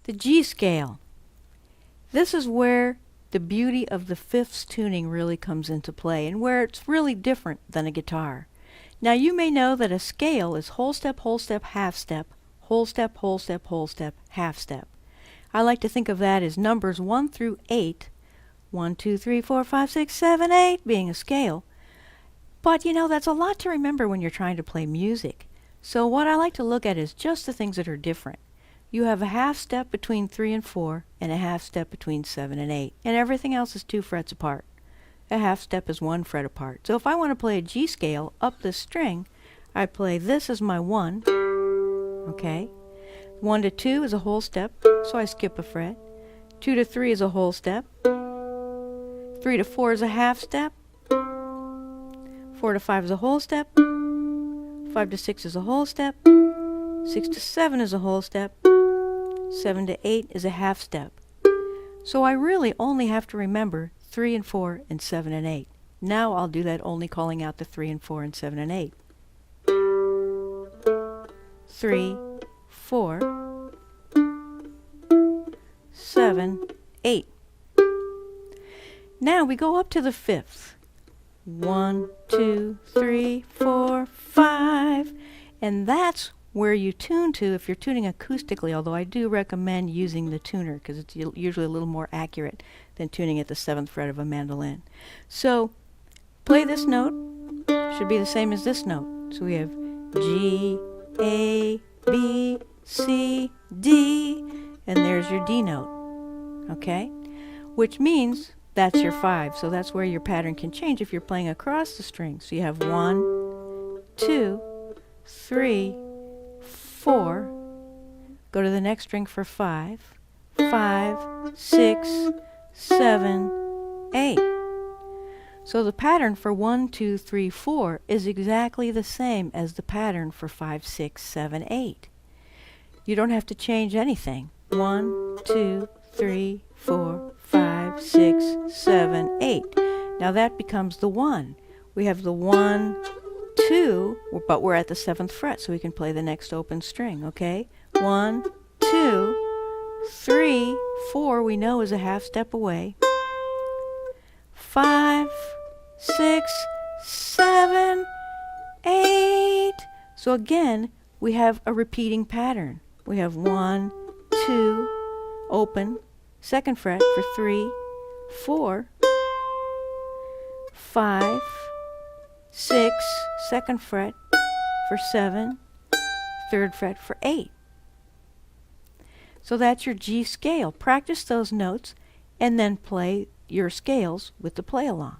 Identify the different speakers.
Speaker 1: The G scale. This is where the beauty of the fifths tuning really comes into play and where it's really different than a guitar. Now you may know that a scale is whole step, half step, whole step, whole step, whole step, half step. I like to think of that as numbers 1 through 8, 1, 2, 3, 4, 5, 6, 7, 8 being a scale. But you know, that's a lot to remember when you're trying to play music. So what I like to look at is just the things that are different. You have a half step between 3 and 4 and a half step between 7 and 8, and everything else is 2 frets apart. A half step is 1 fret apart. So if I want to play a G scale up this string, I play this as my 1, okay? 1 to 2 is a whole step, so I skip a fret. 2 to 3 is a whole step. 3 to 4 is a half step. 4 to 5 is a whole step. 5 to 6 is a whole step. 6 to 7 is a whole step. 7 to 8 is a half step. So I really only have to remember 3 and 4 and 7 and 8. Now I'll do that only calling out the 3 and 4 and 7 and 8. 3, 4, 7, 8. Now we go up to the fifth. 1, 2, 3, 4, 5. And that's where you tune to if you're tuning acoustically, although I do recommend using the tuner because it's usually a little more accurate than tuning at the 7th fret of a mandolin. So play this note. Should be the same as this note. So we have G, A, B, C, D, and there's your D note. Okay? Which means that's your 5. So that's where your pattern can change if you're playing across the string. So you have 1, 2, 3, 4. Go to the next string for 5, 5, 6, 7, 8. So the pattern for 1, 2, 3, 4 is exactly the same as the pattern for 5, 6, 7, 8. You don't have to change anything. 1, 2, 3, 4, 5, 6, 7, 8. Now that becomes the 1. We have the 1, 2, but we're at the 7th fret, so we can play the next open string, okay? 1, 2, 3, 4 we know is a half step away. 5, 6, 7, 8. So again, we have a repeating pattern. We have 1, 2, open, 2nd fret for 3, 4, 5, 6, 2nd fret for 7, 3rd fret for 8. So that's your G scale. Practice those notes and then play your scales with the play along.